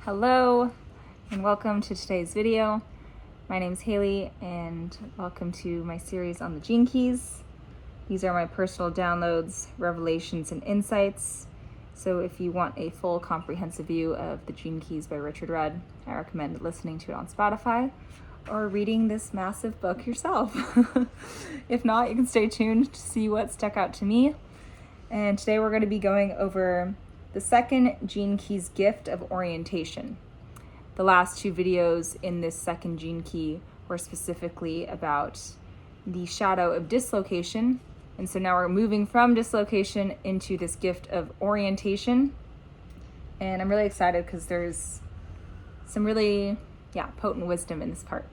Hello and welcome to today's video. My name's Haley and welcome to my series on the Gene Keys. These are my personal downloads, revelations, and insights. So if you want a full comprehensive view of the Gene Keys by Richard Rudd, I recommend listening to it on Spotify or reading this massive book yourself. If not, you can stay tuned to see what stuck out to me. And today we're going to be going over the second Gene Key's gift of orientation. The last two videos in this second Gene Key were specifically about the shadow of dislocation. And so now we're moving from dislocation into this gift of orientation. And I'm really excited because there's some really, potent wisdom in this part.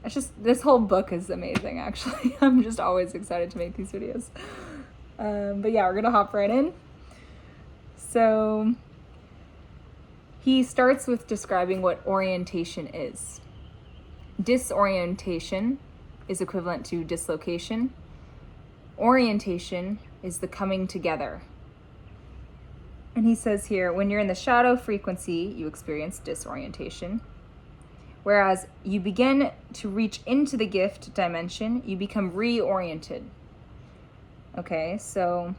It's just, this whole book is amazing, actually. I'm just always excited to make these videos. But yeah, we're gonna hop right in. So he starts with describing what orientation is. Disorientation is equivalent to dislocation. Orientation is the coming together. And he says here, when you're in the shadow frequency, you experience disorientation. Whereas you begin to reach into the gift dimension, you become reoriented. Okay, so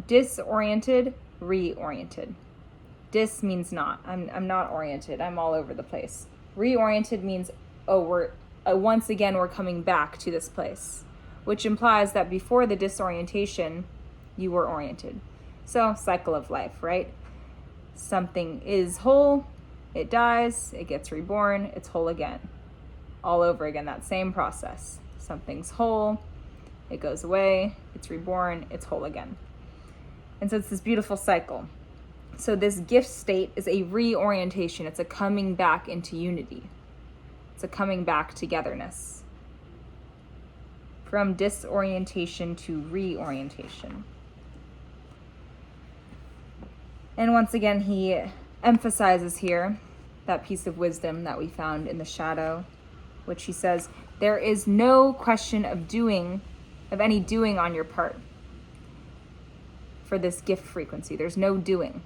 disoriented, reoriented. Dis means not. I'm not oriented. I'm all over the place. Reoriented means, once again, we're coming back to this place, which implies that before the disorientation, you were oriented. So, cycle of life, right? Something is whole, it dies, it gets reborn, it's whole again. All over again, that same process. Something's whole, it goes away, it's reborn, it's whole again. And so it's this beautiful cycle. So this gift state is a reorientation. It's a coming back into unity. It's a coming back togetherness. From disorientation to reorientation. And once again, he emphasizes here that piece of wisdom that we found in the shadow, which he says, there is no question of any doing on your part. For this gift frequency, there's no doing.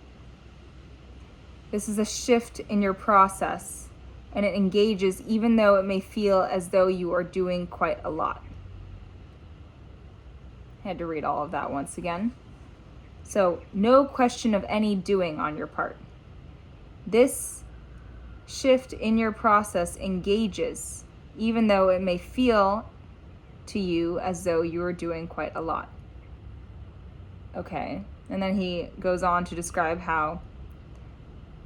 This is a shift in your process, and it engages even though it may feel as though you are doing quite a lot. I had to read all of that once again. So, no question of any doing on your part. This shift in your process engages even though it may feel to you as though you are doing quite a lot. Okay, and then he goes on to describe how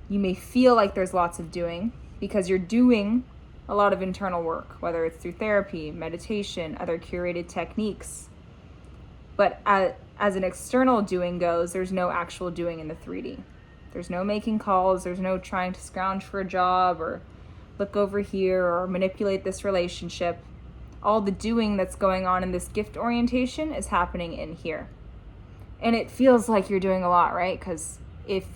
you may feel like there's lots of doing because you're doing a lot of internal work, whether it's through therapy, meditation, other curated techniques. But as an external doing goes, there's no actual doing in the 3D. There's no making calls, there's no trying to scrounge for a job or look over here or manipulate this relationship. All the doing that's going on in this gift orientation is happening in here. And it feels like you're doing a lot, right? Because if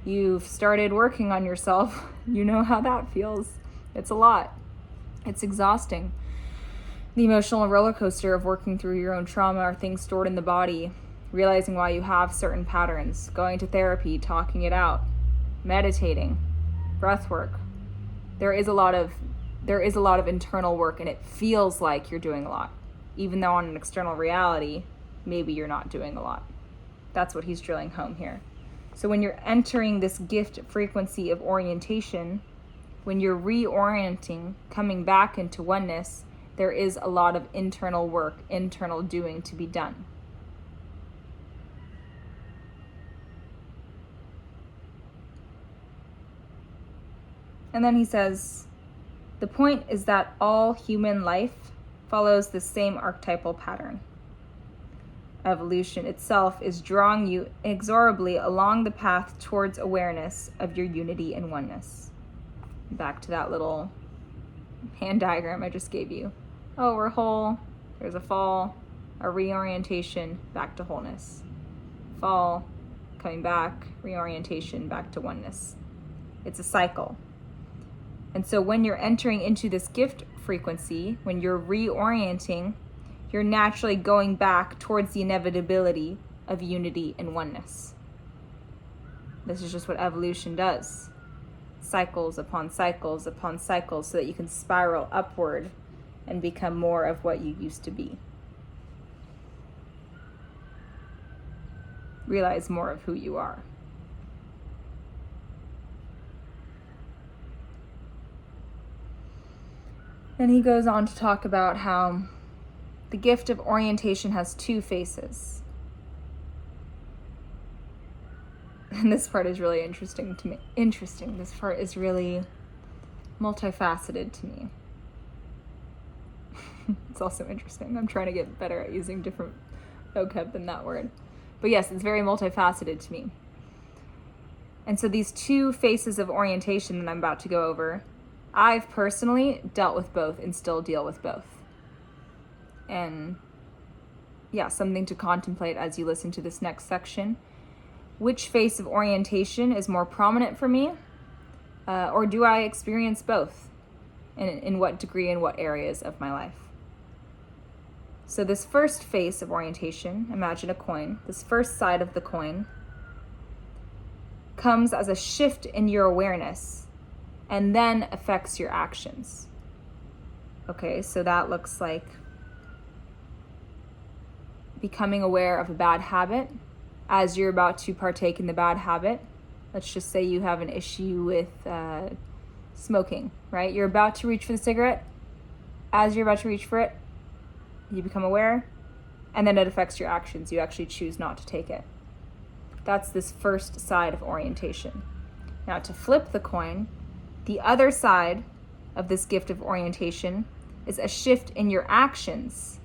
you've started working on yourself, you know how that feels. It's a lot. It's exhausting. The emotional roller coaster of working through your own trauma or things stored in the body, realizing why you have certain patterns, going to therapy, talking it out, meditating, breath work. There is a lot of internal work, and it feels like you're doing a lot, even though on an external reality, maybe you're not doing a lot. That's what he's drilling home here. So when you're entering this gift frequency of orientation, when you're reorienting, coming back into oneness, there is a lot of internal work, internal doing to be done. And then he says, the point is that all human life follows the same archetypal pattern. Evolution itself is drawing you inexorably along the path towards awareness of your unity and oneness. Back to that little hand diagram I just gave you. Oh, we're whole, there's a fall, a reorientation, back to wholeness. Fall, coming back, reorientation, back to oneness. It's a cycle. And so when you're entering into this gift frequency, when you're reorienting, you're naturally going back towards the inevitability of unity and oneness. This is just what evolution does. cycles upon cycles upon cycles so that you can spiral upward and become more of what you used to be. Realize more of who you are. Then he goes on to talk about how the gift of orientation has two faces. And this part is really interesting to me. This part is really multifaceted to me. It's also interesting. I'm trying to get better at using different vocab than that word. But yes, it's very multifaceted to me. And so these two faces of orientation that I'm about to go over, I've personally dealt with both and still deal with both. And yeah, something to contemplate as you listen to this next section. Which face of orientation is more prominent for me? Or do I experience both? And in what degree and what areas of my life? So this first face of orientation, imagine a coin. This first side of the coin comes as a shift in your awareness and then affects your actions. Okay, so that looks like becoming aware of a bad habit as you're about to partake in the bad habit. Let's just say you have an issue with smoking, right? You're about to reach for the cigarette. As you're about to reach for it, you become aware, and then it affects your actions. You actually choose not to take it. That's this first side of orientation. Now, to flip the coin, the other side of this gift of orientation is a shift in your actions,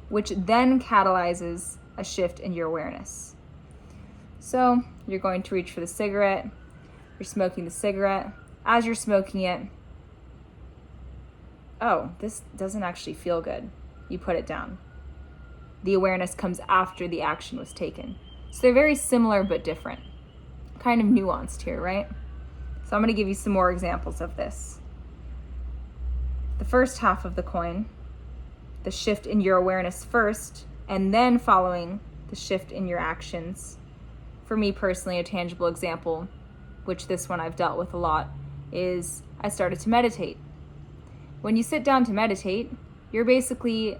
which then catalyzes a shift in your awareness. So you're going to reach for the cigarette, you're smoking the cigarette. As you're smoking it, oh, this doesn't actually feel good. You put it down. The awareness comes after the action was taken. So they're very similar but different. Kind of nuanced here, right? So I'm going to give you some more examples of this. The first half of the coin, the shift in your awareness first, and then following the shift in your actions. For me personally, a tangible example, which this one I've dealt with a lot, is I started to meditate. When you sit down to meditate, you're basically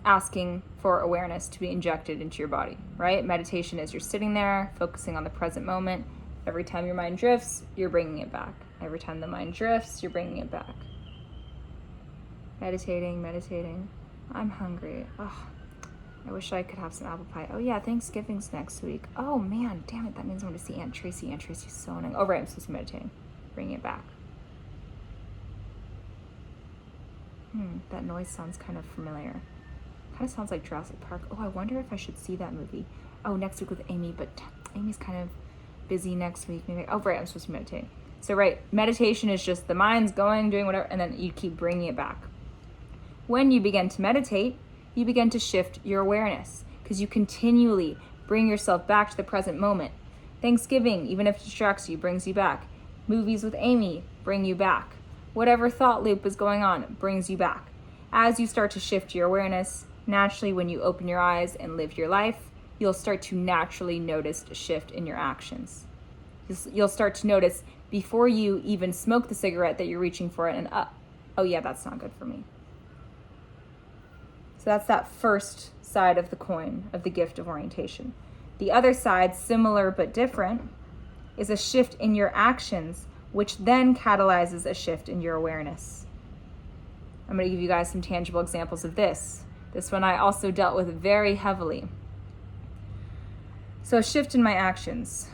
asking for awareness to be injected into your body, right? Meditation is you're sitting there, focusing on the present moment. Every time your mind drifts, you're bringing it back. Every time the mind drifts, you're bringing it back. Meditating. I'm hungry. Oh, I wish I could have some apple pie. Oh yeah, Thanksgiving's next week. Oh man, damn it, that means I'm going to see Aunt Tracy. Aunt Tracy's so annoying. Oh right, I'm supposed to be meditating. Bringing it back. That noise sounds kind of familiar. Kind of sounds like Jurassic Park. Oh, I wonder if I should see that movie. Oh, next week with Amy, but Amy's kind of busy next week. Maybe. Oh, right, I'm supposed to meditate. So, right, meditation is just the mind's going, doing whatever, and then you keep bringing it back. When you begin to meditate, you begin to shift your awareness because you continually bring yourself back to the present moment. Thanksgiving, even if it distracts you, brings you back. Movies with Amy bring you back. Whatever thought loop is going on brings you back. As you start to shift your awareness, naturally when you open your eyes and live your life, you'll start to naturally notice a shift in your actions. You'll start to notice before you even smoke the cigarette that you're reaching for it and oh yeah, that's not good for me. So that's that first side of the coin of the gift of orientation. The other side, similar but different, is a shift in your actions, which then catalyzes a shift in your awareness. I'm going to give you guys some tangible examples of this. This one I also dealt with very heavily. So a shift in my actions.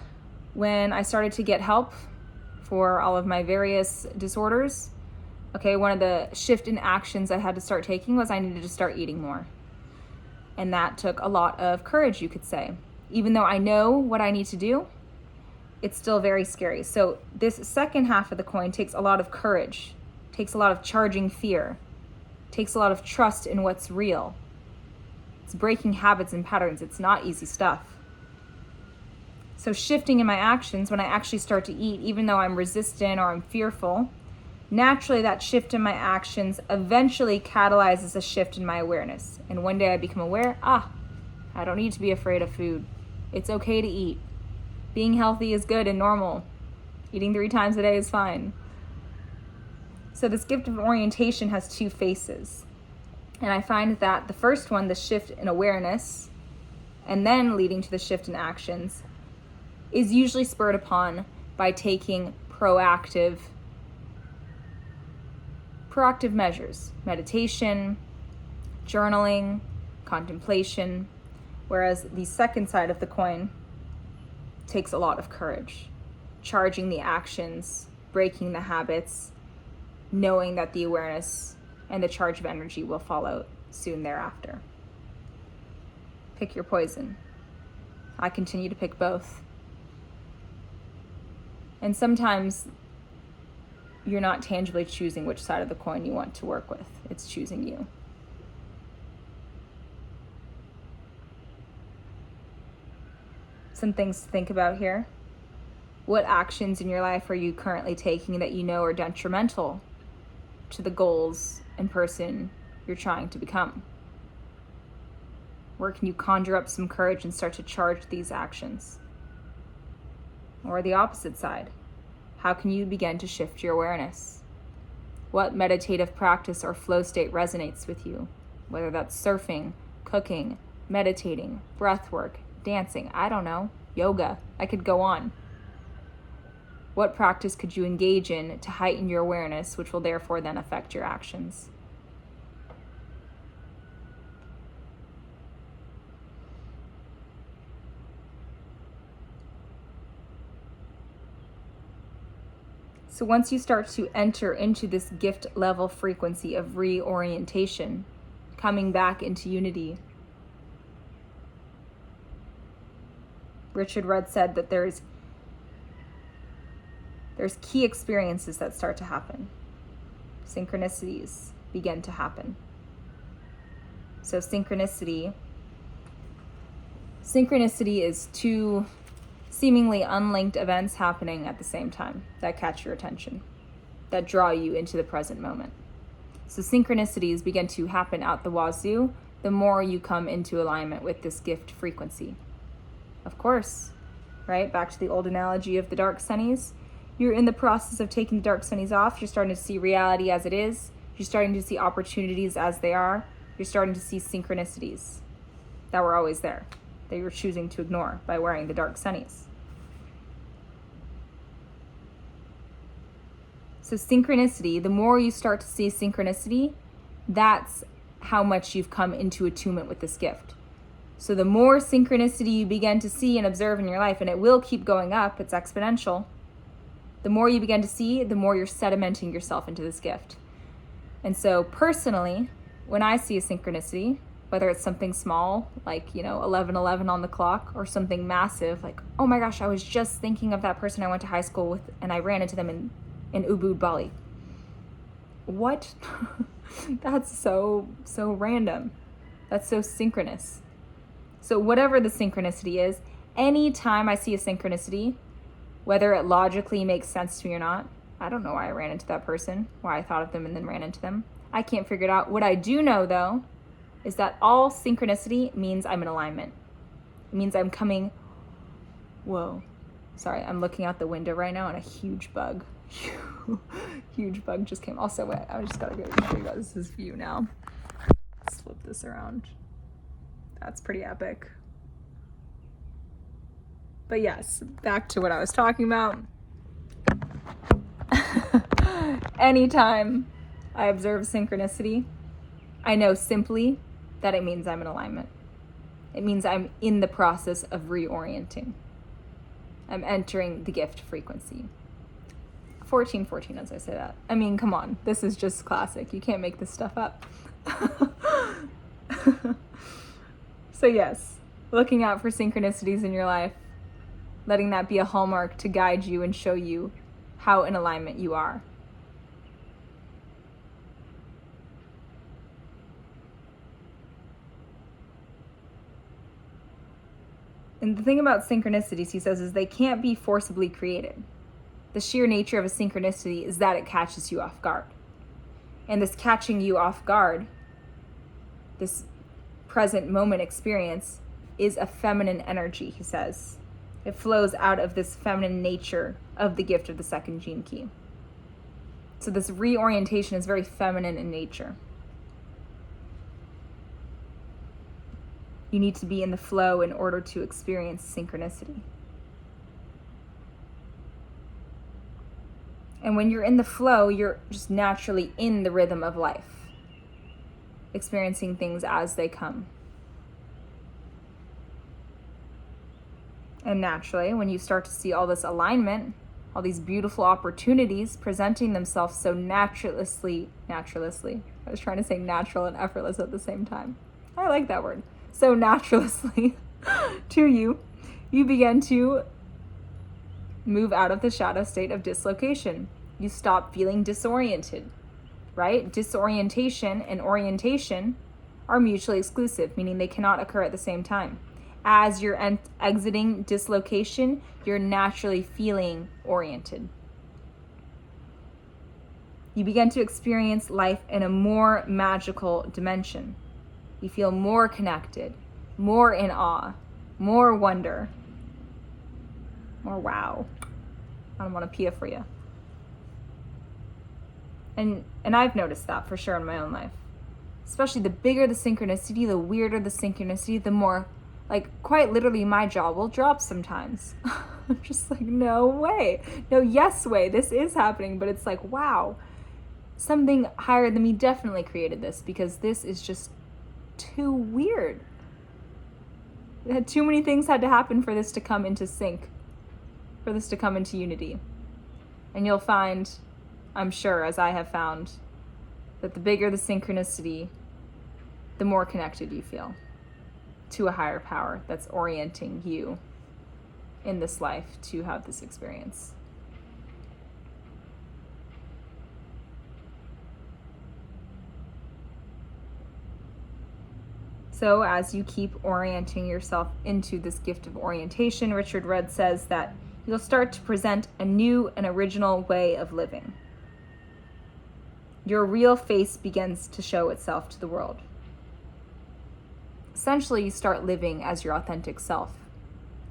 When I started to get help for all of my various disorders, one of the shift in actions I had to start taking was I needed to start eating more. And that took a lot of courage, you could say. Even though I know what I need to do, it's still very scary. So this second half of the coin takes a lot of courage, takes a lot of charging fear, takes a lot of trust in what's real. It's breaking habits and patterns. It's not easy stuff. So shifting in my actions, when I actually start to eat, even though I'm resistant or I'm fearful, naturally that shift in my actions eventually catalyzes a shift in my awareness. And one day I become aware, I don't need to be afraid of food. It's okay to eat. Being healthy is good and normal. Eating 3 times a day is fine. So this gift of orientation has 2 faces. And I find that the first one, the shift in awareness, and then leading to the shift in actions, is usually spurred upon by taking proactive measures. Meditation, journaling, contemplation. Whereas the second side of the coin takes a lot of courage. Charging the actions, breaking the habits, knowing that the awareness and the charge of energy will follow soon thereafter. Pick your poison. I continue to pick both. And sometimes you're not tangibly choosing which side of the coin you want to work with. It's choosing you. Some things to think about here. What actions in your life are you currently taking that you know are detrimental to the goals and person you're trying to become? Where can you conjure up some courage and start to charge these actions? Or the opposite side, how can you begin to shift your awareness? What meditative practice or flow state resonates with you? Whether that's surfing, cooking, meditating, breath work, dancing, I don't know, yoga, I could go on. What practice could you engage in to heighten your awareness, which will therefore then affect your actions? So once you start to enter into this gift level frequency of reorientation, coming back into unity, Richard Rudd said that there's key experiences that start to happen. Synchronicities begin to happen. So synchronicity is 2 seemingly unlinked events happening at the same time that catch your attention, that draw you into the present moment. So synchronicities begin to happen out the wazoo the more you come into alignment with this gift frequency. Of course, right? Back to the old analogy of the dark sunnies. You're in the process of taking the dark sunnies off. You're starting to see reality as it is. You're starting to see opportunities as they are. You're starting to see synchronicities that were always there, that you're choosing to ignore by wearing the dark sunnies. So synchronicity, the more you start to see synchronicity, that's how much you've come into attunement with this gift. So the more synchronicity you begin to see and observe in your life, and it will keep going up, it's exponential, the more you begin to see, the more you're sedimenting yourself into this gift. And so personally, when I see a synchronicity, whether it's something small, like, 11:11 on the clock, or something massive, like, oh my gosh, I was just thinking of that person I went to high school with, and I ran into them in Ubud, Bali. What? That's so random. That's so synchronous. So whatever the synchronicity is, anytime I see a synchronicity, whether it logically makes sense to me or not, I don't know why I ran into that person, why I thought of them and then ran into them. I can't figure it out. What I do know, though, is that all synchronicity means I'm in alignment. It means I'm coming... Whoa. Sorry, I'm looking out the window right now and a huge bug. Huge bug just came. Also, wait, I just gotta show you guys this view now. Let's flip this around. That's pretty epic. But yes, back to what I was talking about. Anytime I observe synchronicity, I know simply that it means I'm in alignment. It means I'm in the process of reorienting. I'm entering the gift frequency. 1414 as I say that. I mean, come on. This is just classic. You can't make this stuff up. So yes, looking out for synchronicities in your life, letting that be a hallmark to guide you and show you how in alignment you are. And the thing about synchronicities, he says, is they can't be forcibly created. The sheer nature of a synchronicity is that it catches you off guard. And this catching you off guard, this present moment experience, is a feminine energy, he says. It flows out of this feminine nature of the gift of the second gene key. So this reorientation is very feminine in nature. You need to be in the flow in order to experience synchronicity. And when you're in the flow, you're just naturally in the rhythm of life, experiencing things as they come. And naturally, when you start to see all this alignment, all these beautiful opportunities presenting themselves so naturalistically, I was trying to say natural and effortless at the same time. I like that word. So naturalistically to you, you begin to move out of the shadow state of dislocation. You stop feeling disoriented, right? Disorientation and orientation are mutually exclusive, meaning they cannot occur at the same time. As you're exiting dislocation, you're naturally feeling oriented. You begin to experience life in a more magical dimension. You feel more connected, more in awe, more wonder, more wow. I don't want to pee for you. And I've noticed that for sure in my own life. Especially the bigger the synchronicity, the weirder the synchronicity, the more, like, quite literally my jaw will drop sometimes. I'm just like, no way. No, yes way. This is happening. But it's like, wow. Something higher than me definitely created this, because this is just too weird. Too many things had to happen for this to come into sync, for this to come into unity. And you'll find, I'm sure, as I have found, that the bigger the synchronicity, the more connected you feel to a higher power that's orienting you in this life to have this experience. So as you keep orienting yourself into this gift of orientation, Richard Rudd says that you'll start to present a new and original way of living. Your real face begins to show itself to the world. Essentially, you start living as your authentic self,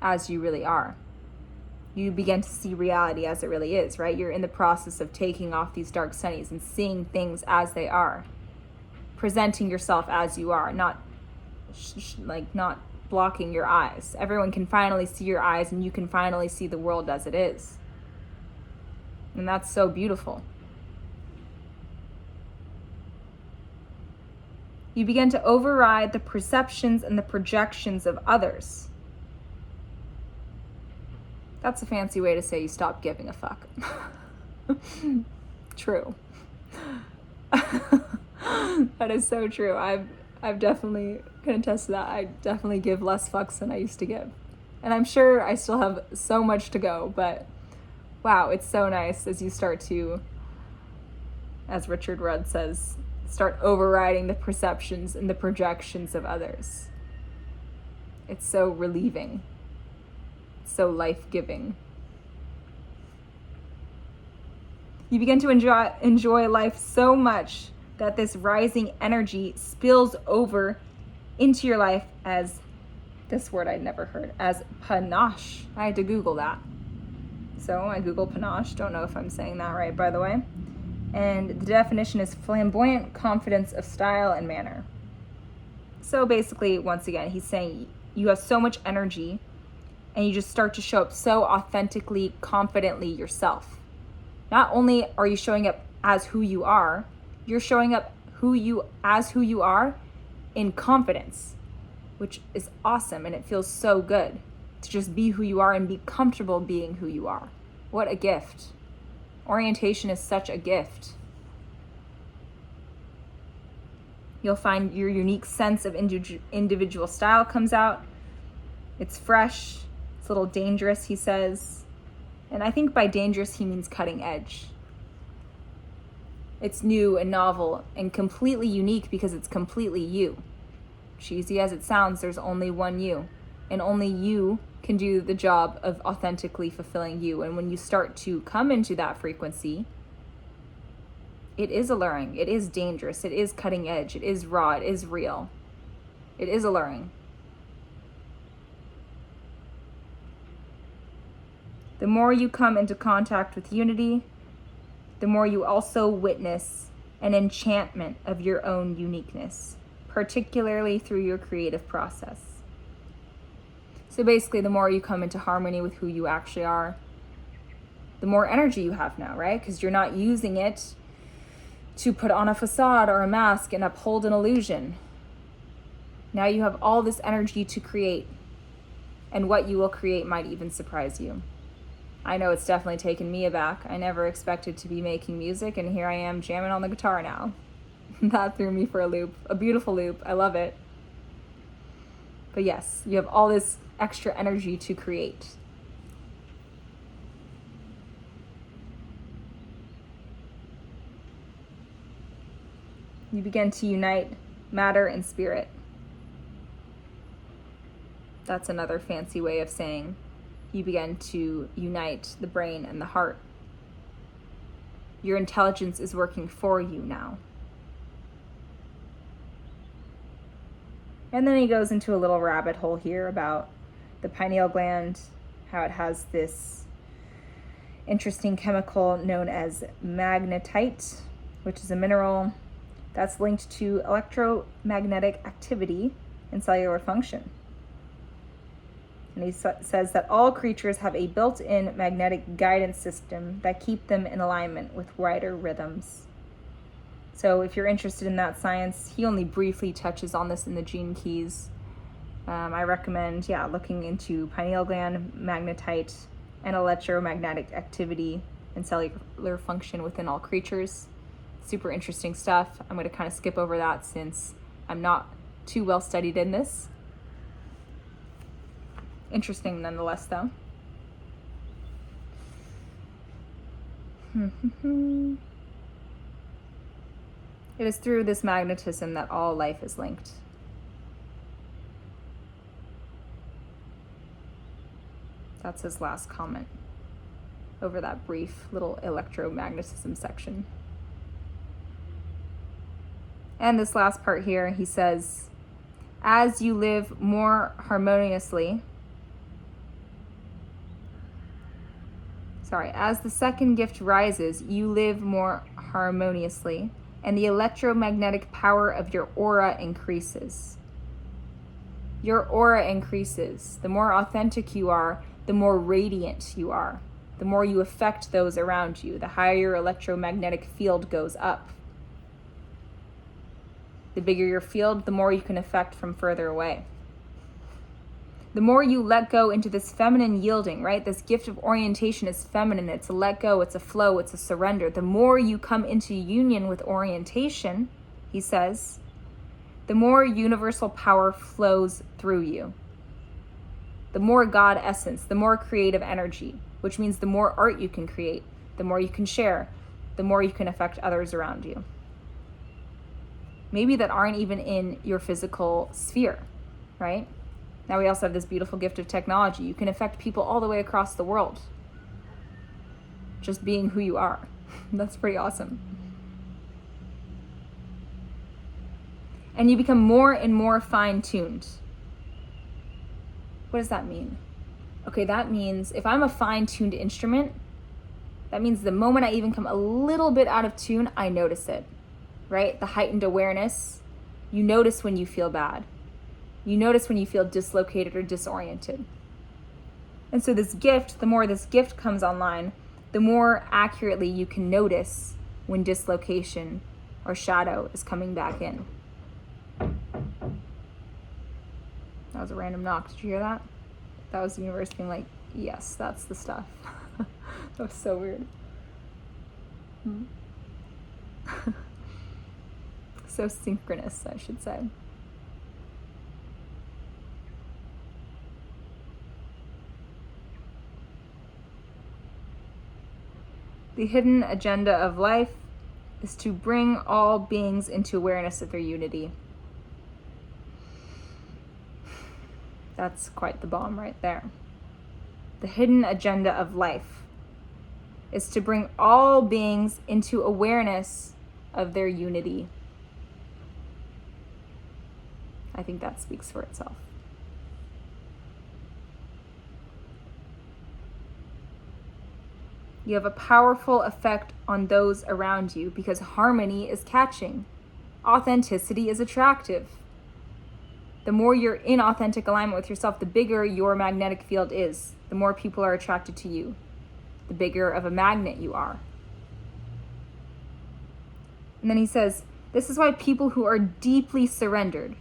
as you really are. You begin to see reality as it really is, right? You're in the process of taking off these dark sunnies and seeing things as they are. Presenting yourself as you are, not blocking your eyes. Everyone can finally see your eyes, and you can finally see the world as it is. And that's so beautiful. You begin to override the perceptions and the projections of others. That's a fancy way to say you stop giving a fuck. True. That is so true. I've definitely can attest to that. I definitely give less fucks than I used to give. And I'm sure I still have so much to go, but wow, it's so nice as you start to, as Richard Rudd says, start overriding the perceptions and the projections of others. It's so relieving. It's so life-giving. You begin to enjoy life so much that this rising energy spills over into your life as, this word I'd never heard, as panache. I had to Google that. So I Googled panache. Don't know if I'm saying that right, by the way. And the definition is flamboyant confidence of style and manner. So basically, once again, he's saying you have so much energy and you just start to show up so authentically, confidently yourself. Not only are you showing up as who you are, you're showing up as who you are in confidence, which is awesome, and it feels so good to just be who you are and be comfortable being who you are. What a gift. Orientation is such a gift. You'll find your unique sense of individual style comes out. It's fresh, it's a little dangerous, he says. And I think by dangerous, he means cutting edge. It's new and novel and completely unique because it's completely you. Cheesy as it sounds, there's only one you. And only you can do the job of authentically fulfilling you. And when you start to come into that frequency, it is alluring. It is dangerous. It is cutting edge. It is raw. It is real. It is alluring. The more you come into contact with unity, the more you also witness an enchantment of your own uniqueness, particularly through your creative process. So basically, the more you come into harmony with who you actually are, the more energy you have now, right? Because you're not using it to put on a facade or a mask and uphold an illusion. Now you have all this energy to create, and what you will create might even surprise you. I know it's definitely taken me aback. I never expected to be making music, and here I am jamming on the guitar now. That threw me for a loop, a beautiful loop. I love it. But yes, you have all this extra energy to create. You begin to unite matter and spirit. That's another fancy way of saying you begin to unite the brain and the heart. Your intelligence is working for you now. And then he goes into a little rabbit hole here about the pineal gland, how it has this interesting chemical known as magnetite, which is a mineral that's linked to electromagnetic activity and cellular function. And he says that all creatures have a built-in magnetic guidance system that keep them in alignment with wider rhythms. So if you're interested in that science, he only briefly touches on this in the Gene Keys. I recommend, looking into pineal gland, magnetite, and electromagnetic activity and cellular function within all creatures. Super interesting stuff. I'm going to kind of skip over that since I'm not too well studied in this. Interesting nonetheless, though. It is through this magnetism that all life is linked. That's his last comment over that brief little electromagnetism section. And this last part here, he says, as you live more harmoniously, as the second gift rises, you live more harmoniously, and the electromagnetic power of your aura increases. Your aura increases. The more authentic you are, the more radiant you are. The more you affect those around you, the higher your electromagnetic field goes up. The bigger your field, the more you can affect from further away. The more you let go into this feminine yielding, right? This gift of orientation is feminine. It's a let go, it's a flow, it's a surrender. The more you come into union with orientation, he says, the more universal power flows through you. The more God essence, the more creative energy, which means the more art you can create, the more you can share, the more you can affect others around you. Maybe that aren't even in your physical sphere, right? Now we also have this beautiful gift of technology. You can affect people all the way across the world. Just being who you are. That's pretty awesome. And you become more and more fine-tuned. What does that mean? Okay, that means if I'm a fine-tuned instrument, that means the moment I even come a little bit out of tune, I notice it, right? The heightened awareness. You notice when you feel bad. You notice when you feel dislocated or disoriented. And so this gift, the more this gift comes online, the more accurately you can notice when dislocation or shadow is coming back in. That was a random knock. Did you hear that? That was the universe being like, yes, that's the stuff. That was so weird. So synchronous, I should say. The hidden agenda of life is to bring all beings into awareness of their unity. That's quite the bomb right there. The hidden agenda of life is to bring all beings into awareness of their unity. I think that speaks for itself. You have a powerful effect on those around you because harmony is catching. Authenticity is attractive. The more you're in authentic alignment with yourself, the bigger your magnetic field is. The more people are attracted to you, the bigger of a magnet you are. And then he says, this is why people who are deeply surrendered,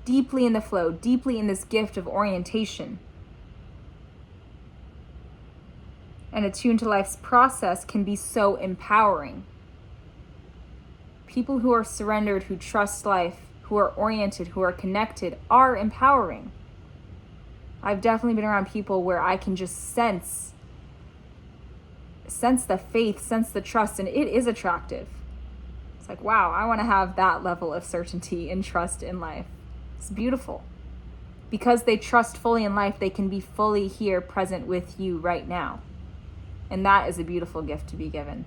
deeply in the flow, deeply in this gift of orientation, and attuned to life's process can be so empowering. People who are surrendered, who trust life, who are oriented, who are connected, are empowering. I've definitely been around people where I can just sense the faith, sense the trust, and it is attractive. It's like, wow, I want to have that level of certainty and trust in life. It's beautiful. Because they trust fully in life, they can be fully here, present with you right now. And that is a beautiful gift to be given,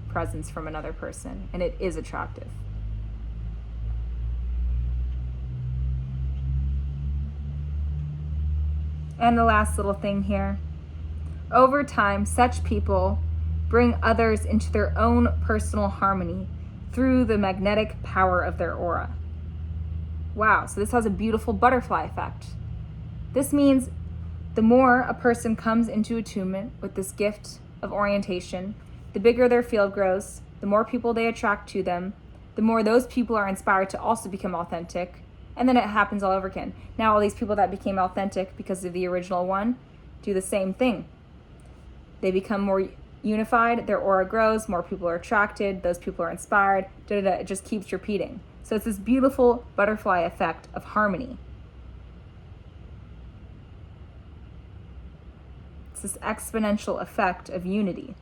presence from another person, and it is attractive. And the last little thing here. Over time, such people bring others into their own personal harmony through the magnetic power of their aura. Wow, so this has a beautiful butterfly effect. This means the more a person comes into attunement with this gift of orientation, the bigger their field grows, the more people they attract to them, the more those people are inspired to also become authentic, and then it happens all over again. Now all these people that became authentic because of the original one do the same thing. They become more unified, their aura grows, more people are attracted, those people are inspired, it just keeps repeating. So it's this beautiful butterfly effect of harmony. It's this exponential effect of unity.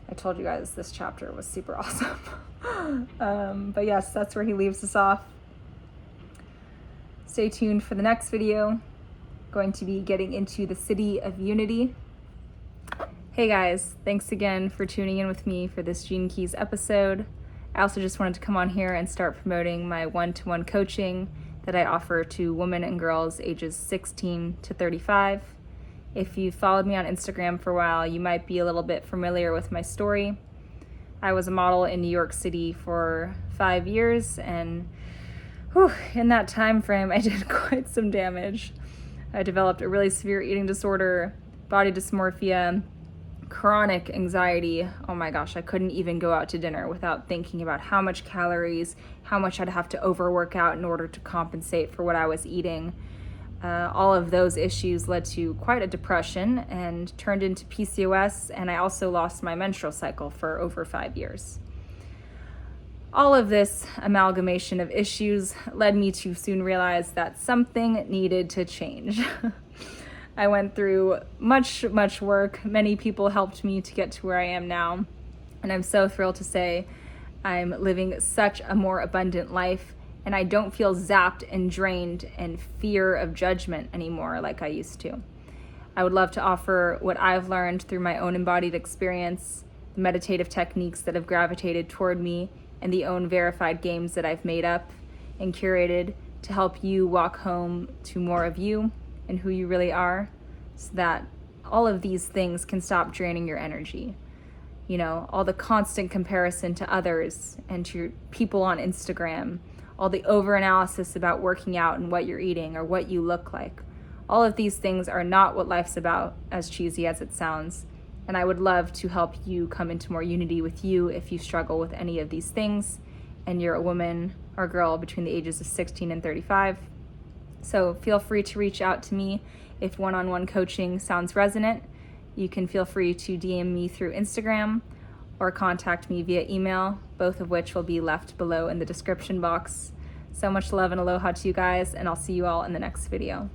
I told you guys this chapter was super awesome. But yes, that's where he leaves us off. Stay tuned for the next video. Going to be getting into the city of unity. Hey guys, thanks again for tuning in with me for this Gene Keys episode. I also just wanted to come on here and start promoting my one-to-one coaching that I offer to women and girls ages 16 to 35. If you followed me on Instagram for a while, you might be a little bit familiar with my story. I was a model in New York City for 5 years, and in that time frame, I did quite some damage. I developed a really severe eating disorder, body dysmorphia, chronic anxiety. Oh my gosh, I couldn't even go out to dinner without thinking about how much calories, how much I'd have to overwork out in order to compensate for what I was eating. All of those issues led to quite a depression and turned into PCOS, and I also lost my menstrual cycle for over 5 years. All of this amalgamation of issues led me to soon realize that something needed to change. I went through much work. Many people helped me to get to where I am now, and I'm so thrilled to say I'm living such a more abundant life, and I don't feel zapped and drained and fear of judgment anymore like I used to. I would love to offer what I've learned through my own embodied experience, the meditative techniques that have gravitated toward me, and the own verified games that I've made up and curated to help you walk home to more of you and who you really are, so that all of these things can stop draining your energy. You know, all the constant comparison to others and to people on Instagram, all the over-analysis about working out and what you're eating or what you look like. All of these things are not what life's about, as cheesy as it sounds. And I would love to help you come into more unity with you if you struggle with any of these things and you're a woman or girl between the ages of 16 and 35. So feel free to reach out to me if one-on-one coaching sounds resonant. You can feel free to DM me through Instagram or contact me via email, both of which will be left below in the description box. So much love and aloha to you guys, and I'll see you all in the next video.